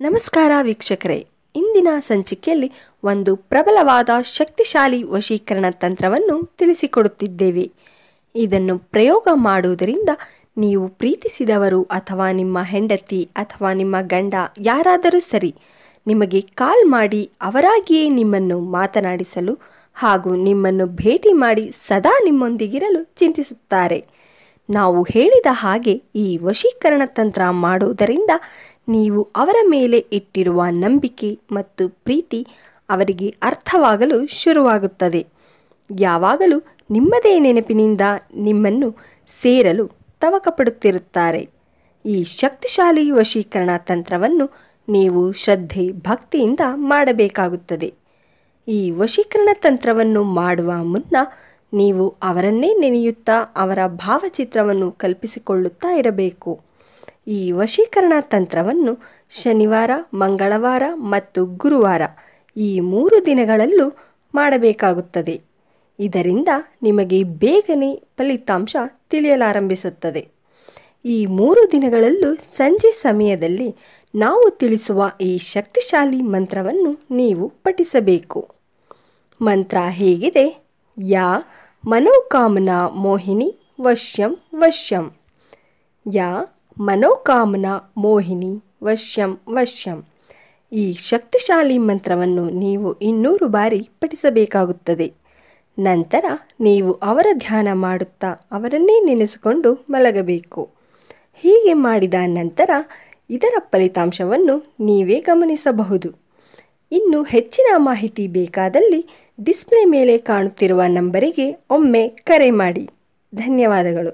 ನಮಸ್ಕಾರ ವೀಕ್ಷಕರೇ, ಇಂದಿನ ಸಂಚಿಕೆಯಲ್ಲಿ ಒಂದು ಪ್ರಬಲವಾದ ಶಕ್ತಿಶಾಲಿ ವಶೀಕರಣ ತಂತ್ರವನ್ನು ತಿಳಿಸಿಕೊಡುತ್ತಿದ್ದೇವೆ. ಇದನ್ನು ಪ್ರಯೋಗ ಮಾಡುವುದರಿಂದ ನೀವು ಪ್ರೀತಿಸಿದವರು ಅಥವಾ ನಿಮ್ಮ ಹೆಂಡತಿ ಅಥವಾ ನಿಮ್ಮ ಗಂಡ ಯಾರಾದರೂ ಸರಿ ನಿಮಗೆ ಕಾಲ್ ಮಾಡಿ ಅವರಾಗಿಯೇ ನಿಮ್ಮನ್ನು ಮಾತನಾಡಿಸಲು ಹಾಗೂ ನಿಮ್ಮನ್ನು ಭೇಟಿ ಮಾಡಿ ಸದಾ ನಿಮ್ಮೊಂದಿಗಿರಲು ಚಿಂತಿಸುತ್ತಾರೆ. ನಾವು ಹೇಳಿದ ಹಾಗೆ ಈ ವಶೀಕರಣ ತಂತ್ರ ಮಾಡುವುದರಿಂದ ನೀವು ಅವರ ಮೇಲೆ ಇಟ್ಟಿರುವ ನಂಬಿಕೆ ಮತ್ತು ಪ್ರೀತಿ ಅವರಿಗೆ ಅರ್ಥವಾಗಲು ಶುರುವಾಗುತ್ತದೆ. ಯಾವಾಗಲೂ ನಿಮ್ಮದೇ ನೆನಪಿನಿಂದ ನಿಮ್ಮನ್ನು ಸೇರಲು ತವಕಪಡುತ್ತಿರುತ್ತಾರೆ. ಈ ಶಕ್ತಿಶಾಲಿ ವಶೀಕರಣ ತಂತ್ರವನ್ನು ನೀವು ಶ್ರದ್ಧೆ ಭಕ್ತಿಯಿಂದ ಮಾಡಬೇಕಾಗುತ್ತದೆ. ಈ ವಶೀಕರಣ ತಂತ್ರವನ್ನು ಮಾಡುವ ಮುನ್ನ ನೀವು ಅವರನ್ನೇ ನೆನೆಯುತ್ತಾ ಅವರ ಭಾವಚಿತ್ರವನ್ನು ಕಲ್ಪಿಸಿಕೊಳ್ಳುತ್ತಾ ಇರಬೇಕು. ಈ ವಶೀಕರಣ ತಂತ್ರವನ್ನು ಶನಿವಾರ, ಮಂಗಳವಾರ ಮತ್ತು ಗುರುವಾರ ಈ 3 ದಿನಗಳಲ್ಲೂ ಮಾಡಬೇಕಾಗುತ್ತದೆ. ಇದರಿಂದ ನಿಮಗೆ ಬೇಗನೆ ಫಲಿತಾಂಶ ತಿಳಿಯಲಾರಂಭಿಸುತ್ತದೆ. ಈ 3 ದಿನಗಳಲ್ಲೂ ಸಂಜೆ ಸಮಯದಲ್ಲಿ ನಾವು ತಿಳಿಸುವ ಈ ಶಕ್ತಿಶಾಲಿ ಮಂತ್ರವನ್ನು ನೀವು ಪಠಿಸಬೇಕು. ಮಂತ್ರ ಹೇಗಿದೆ: ಯಾ ಮನೋಕಾಮನಾ ಮೋಹಿನಿ ವಶ್ಯಂ ವಶ್ಯಂ. ಯಾ ಮನೋಕಾಮನಾ ಮೋಹಿನಿ ವಶ್ಯಂ ವಶ್ಯಂ. ಈ ಶಕ್ತಿಶಾಲಿ ಮಂತ್ರವನ್ನು ನೀವು 200 ಬಾರಿ ಪಠಿಸಬೇಕಾಗುತ್ತದೆ. ನಂತರ ನೀವು ಅವರ ಧ್ಯಾನ ಮಾಡುತ್ತಾ ಅವರನ್ನೇ ನೆನೆಸಿಕೊಂಡು ಮಲಗಬೇಕು. ಹೀಗೆ ಮಾಡಿದ ನಂತರ ಇದರ ಫಲಿತಾಂಶವನ್ನು ನೀವೇ ಗಮನಿಸಬಹುದು. ಇನ್ನು ಹೆಚ್ಚಿನ ಮಾಹಿತಿ ಬೇಕಾದಲ್ಲಿ ಡಿಸ್ಪ್ಲೇ ಮೇಲೆ ಕಾಣುತ್ತಿರುವ ನಂಬರಿಗೆ ಒಮ್ಮೆ ಕರೆ ಮಾಡಿ. ಧನ್ಯವಾದಗಳು.